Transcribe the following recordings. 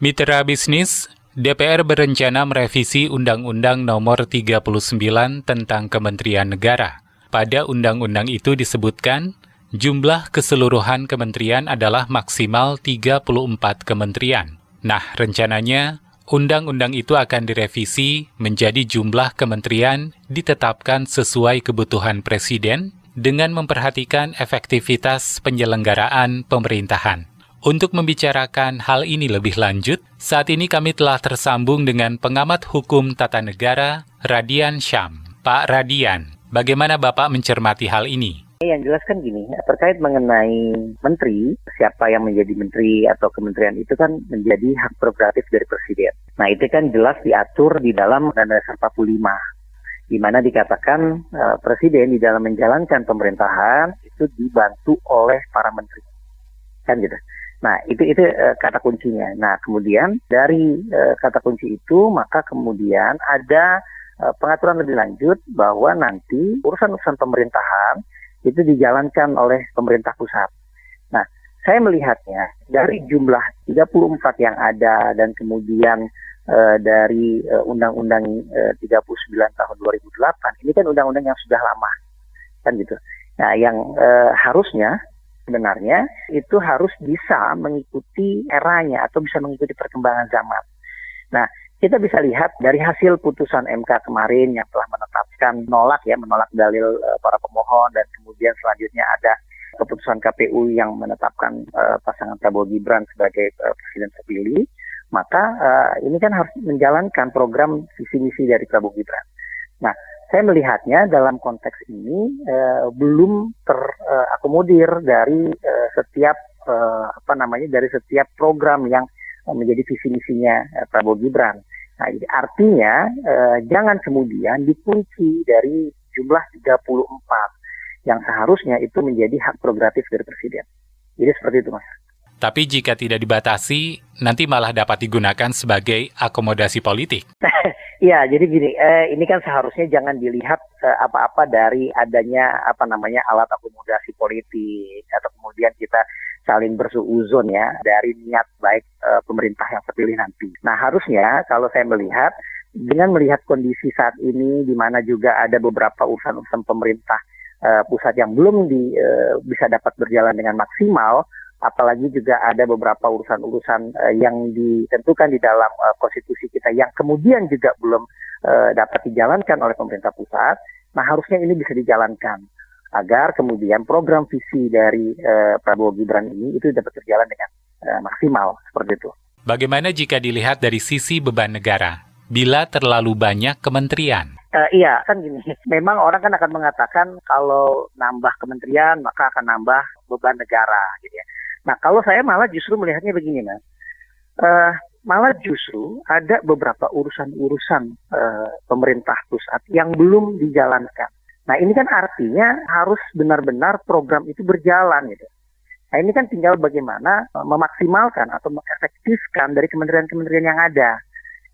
Mitra bisnis, DPR berencana merevisi Undang-Undang Nomor 39 tentang Kementerian Negara. Pada undang-undang itu disebutkan, jumlah keseluruhan kementerian adalah maksimal 34 kementerian. Nah, rencananya, undang-undang itu akan direvisi menjadi jumlah kementerian ditetapkan sesuai kebutuhan Presiden dengan memperhatikan efektivitas penyelenggaraan pemerintahan. Untuk membicarakan hal ini lebih lanjut, saat ini kami telah tersambung dengan pengamat hukum tata negara, Radian Syam. Pak Radian, bagaimana Bapak mencermati hal ini? Yang jelas kan gini, terkait mengenai menteri, siapa yang menjadi menteri atau kementerian itu kan menjadi hak prerogatif dari Presiden. Nah itu kan jelas diatur di dalam Undang-Undang Dasar 45, di mana dikatakan Presiden di dalam menjalankan pemerintahan itu dibantu oleh para menteri. Kan gitu. Nah, itu kata kuncinya. Nah, kemudian dari kata kunci itu, maka kemudian ada pengaturan lebih lanjut bahwa nanti urusan-urusan pemerintahan itu dijalankan oleh pemerintah pusat. Nah, saya melihatnya dari jumlah 34 yang ada dan kemudian dari Undang-Undang 39 tahun 2008, ini kan undang-undang yang sudah lama. Kan gitu. Nah, yang harusnya sebenarnya itu harus bisa mengikuti eranya atau bisa mengikuti perkembangan zaman. Nah, kita bisa lihat dari hasil putusan MK kemarin yang telah menetapkan menolak dalil para pemohon, dan kemudian selanjutnya ada keputusan KPU yang menetapkan pasangan Prabowo Gibran sebagai presiden terpilih. Maka ini kan harus menjalankan program visi misi dari Prabowo Gibran. Nah, saya melihatnya dalam konteks ini belum terakomodir dari setiap program yang menjadi visi misinya Prabowo Gibran. Nah, jadi artinya jangan kemudian dikunci dari jumlah 34 yang seharusnya itu menjadi hak prerogatif dari Presiden. Jadi seperti itu, Mas. Tapi jika tidak dibatasi, nanti malah dapat digunakan sebagai akomodasi politik. Iya, jadi gini, ini kan seharusnya jangan dilihat apa-apa dari adanya alat akomodasi politik atau kemudian kita saling bersuuzon ya dari niat baik pemerintah yang terpilih nanti. Nah, harusnya kalau saya melihat dengan melihat kondisi saat ini di mana juga ada beberapa urusan-urusan pemerintah pusat yang belum bisa dapat berjalan dengan maksimal, apalagi juga ada beberapa urusan-urusan yang ditentukan di dalam konstitusi kita yang kemudian juga belum dapat dijalankan oleh pemerintah pusat. Nah, harusnya ini bisa dijalankan agar kemudian program visi dari Prabowo Gibran ini itu dapat berjalan dengan maksimal seperti itu. Bagaimana jika dilihat dari sisi beban negara? Bila terlalu banyak kementerian? Iya, kan gini. Memang orang kan akan mengatakan kalau nambah kementerian maka akan nambah beban negara, gitu ya. Nah, kalau saya malah justru melihatnya begini, Mas. Malah justru ada beberapa urusan-urusan pemerintah pusat yang belum dijalankan. Nah, ini kan artinya harus benar-benar program itu berjalan, gitu. Nah, ini kan tinggal bagaimana memaksimalkan atau mengefektifkan dari kementerian-kementerian yang ada.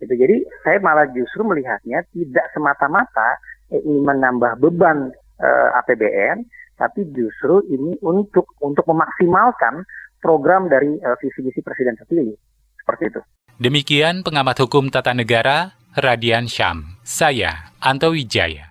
Gitu. Jadi, saya malah justru melihatnya tidak semata-mata ingin menambah beban APBN, tapi justru ini untuk memaksimalkan program dari visi misi Presiden terpilih. Seperti itu. Demikian pengamat hukum tata negara, Radian Syam. Saya, Anto Wijaya.